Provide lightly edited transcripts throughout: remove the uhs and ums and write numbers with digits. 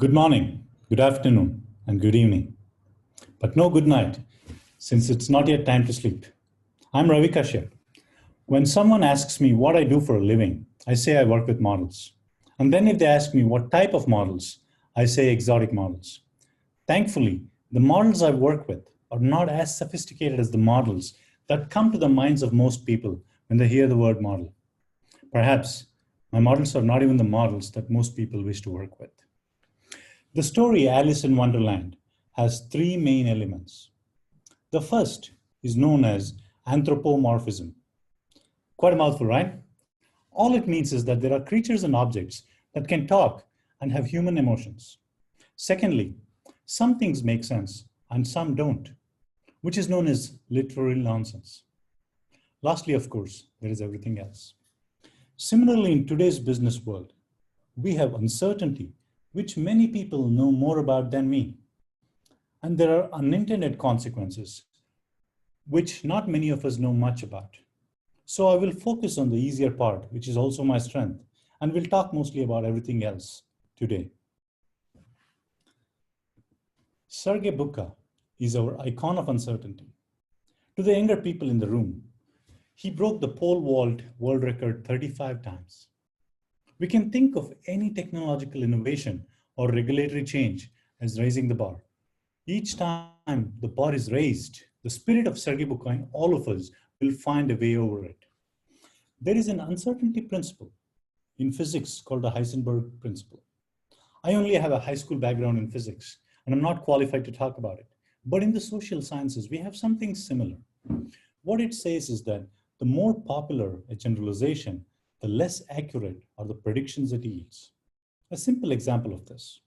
Good morning, good afternoon, and good evening. But no good night, since it's not yet time to sleep. I'm Ravi Kashyap. When someone asks me what I do for a living, I say I work with models. And then if they ask me what type of models, I say exotic models. Thankfully, the models I work with are not as sophisticated as the models that come to the minds of most people when they hear the word model. Perhaps my models are not even the models that most people wish to work with. The story Alice in Wonderland has three main elements. The first is known as anthropomorphism. Quite a mouthful, right? All it means is that there are creatures and objects that can talk and have human emotions. Secondly, some things make sense and some don't, which is known as literal nonsense. Lastly, of course, there is everything else. Similarly, in today's business world, we have uncertainty, which many people know more about than me. And there are unintended consequences, which not many of us know much about. So I will focus on the easier part, which is also my strength, and we'll talk mostly about everything else today. Sergey Bubka is our icon of uncertainty. To the younger people in the room, he broke the pole vault world record 35 times. We can think of any technological innovation or regulatory change as raising the bar. Each time the bar is raised, the spirit of Sergey Bubka in all of us will find a way over it. There is an uncertainty principle in physics called the Heisenberg principle. I only have a high school background in physics, and I'm not qualified to talk about it. But in the social sciences, we have something similar. What it says is that the more popular a generalization, the less accurate are the predictions it yields. A simple example of this.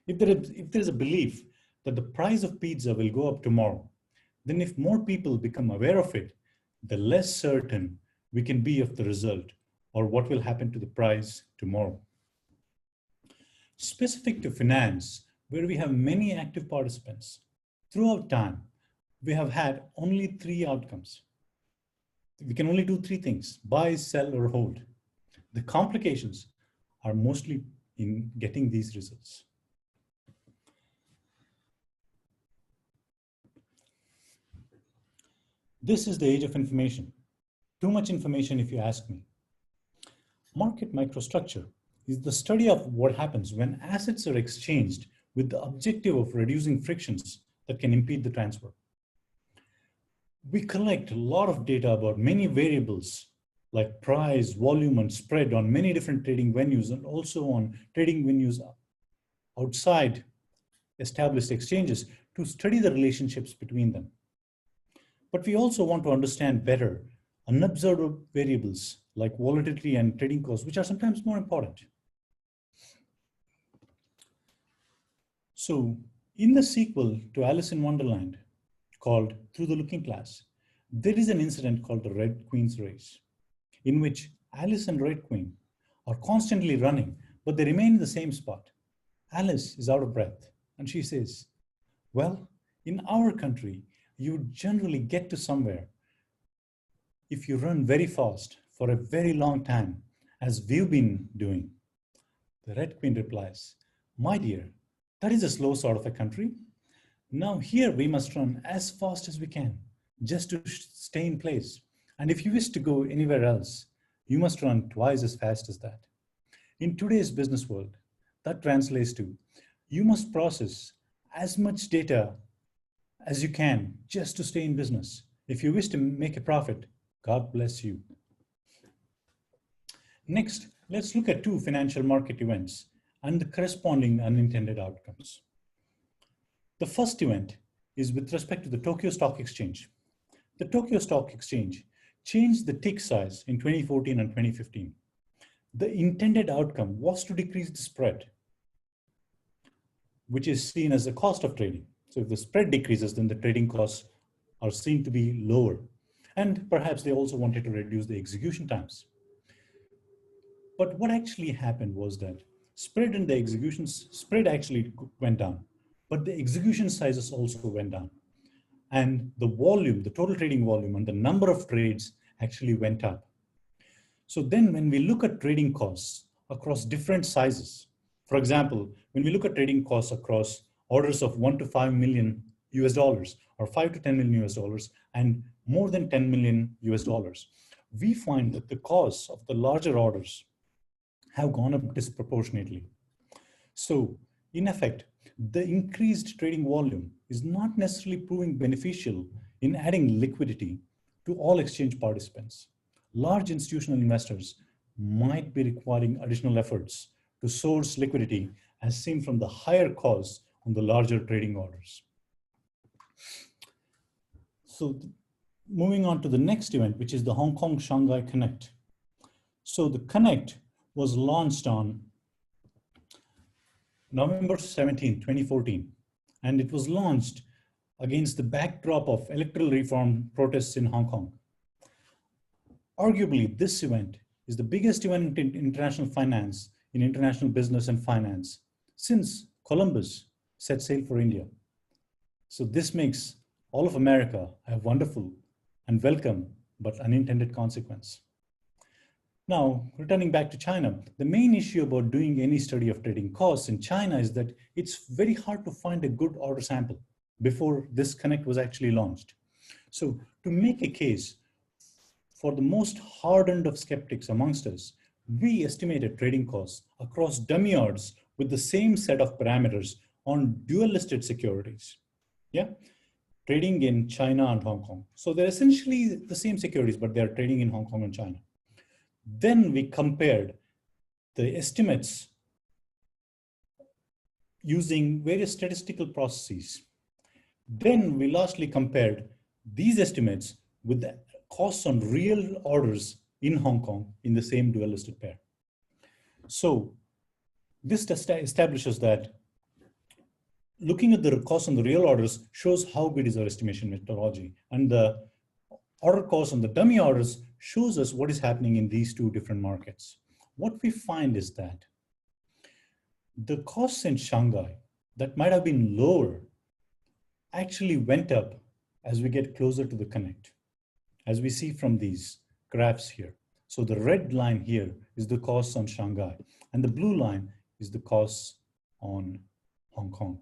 If there is a belief that the price of pizza will go up tomorrow, then if more people become aware of it, the less certain we can be of the result or what will happen to the price tomorrow. Specific to finance, where we have many active participants, throughout time, we have had only three outcomes. We can only do three things: buy, sell, or hold. The complications are mostly in getting these results. This is the age of information. Too much information if you ask me. Market microstructure is the study of what happens when assets are exchanged with the objective of reducing frictions that can impede the transfer. We collect a lot of data about many variables like price, volume, and spread on many different trading venues and also on trading venues outside established exchanges to study the relationships between them. But we also want to understand better unobserved variables like volatility and trading costs, which are sometimes more important. So in the sequel to Alice in Wonderland, called Through the Looking Glass, there is an incident called the Red Queen's Race, in which Alice and Red Queen are constantly running, but they remain in the same spot. Alice is out of breath, and she says, well, in our country, you generally get to somewhere if you run very fast for a very long time, as we've been doing. The Red Queen replies, my dear, that is a slow sort of a country. Now here we must run as fast as we can, just to stay in place. And if you wish to go anywhere else, you must run twice as fast as that. In today's business world, that translates to, you must process as much data as you can just to stay in business. If you wish to make a profit, God bless you. Next, let's look at two financial market events and the corresponding unintended outcomes. The first event is with respect to the Tokyo Stock Exchange. The Tokyo Stock Exchange changed the tick size in 2014 and 2015. The intended outcome was to decrease the spread, which is seen as the cost of trading. So if the spread decreases, then the trading costs are seen to be lower. And perhaps they also wanted to reduce the execution times. But what actually happened was that spread actually went down, but the execution sizes also went down. And the volume, the total trading volume and the number of trades actually went up. So then when we look at trading costs across different sizes, For example, when we look at trading costs across orders of 1 to 5 million US dollars or 5 to 10 million US dollars and more than 10 million US dollars, we find that the costs of the larger orders have gone up disproportionately. So in effect, the increased trading volume is not necessarily proving beneficial in adding liquidity to all exchange participants. Large institutional investors might be requiring additional efforts to source liquidity as seen from the higher costs on the larger trading orders. So moving on to the next event, which is the Hong Kong Shanghai Connect. So the Connect was launched on November 17, 2014, and it was launched against the backdrop of electoral reform protests in Hong Kong. Arguably, this event is the biggest event in international finance, in international business and finance, since Columbus set sail for India. So this makes all of America a wonderful and welcome but unintended consequence. Now, returning back to China, the main issue about doing any study of trading costs in China is that it's very hard to find a good order sample before this Connect was actually launched. So to make a case for the most hardened of skeptics amongst us, we estimated trading costs across dummy odds with the same set of parameters on dual listed securities. Yeah, trading in China and Hong Kong. So they're essentially the same securities, but they're trading in Hong Kong and China. Then we compared the estimates using various statistical processes. Then we lastly compared these estimates with the costs on real orders in Hong Kong in the same dual listed pair. So this establishes that looking at the cost on the real orders shows how good is our estimation methodology, and the order cost on the dummy orders shows us what is happening in these two different markets. What we find is that the costs in Shanghai that might have been lower actually went up as we get closer to the Connect, as we see from these graphs here. So the red line here is the costs on Shanghai, and the blue line is the costs on Hong Kong.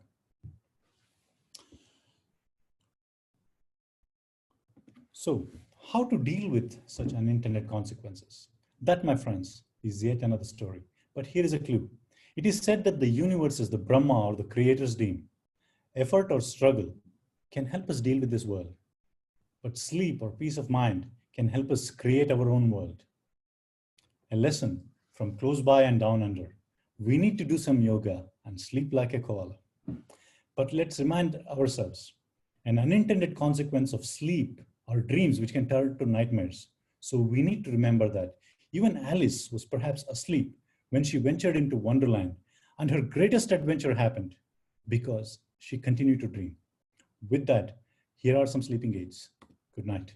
So how to deal with such unintended consequences? That, my friends, is yet another story. But here is a clue. It is said that the universe is the Brahma or the creator's dream. Effort or struggle can help us deal with this world. But sleep or peace of mind can help us create our own world. A lesson from close by and down under. We need to do some yoga and sleep like a koala. But let's remind ourselves, an unintended consequence of sleep are dreams which can turn to nightmares. So we need to remember that even Alice was perhaps asleep when she ventured into Wonderland, and her greatest adventure happened because she continued to dream. With that, here are some sleeping aids. Good night.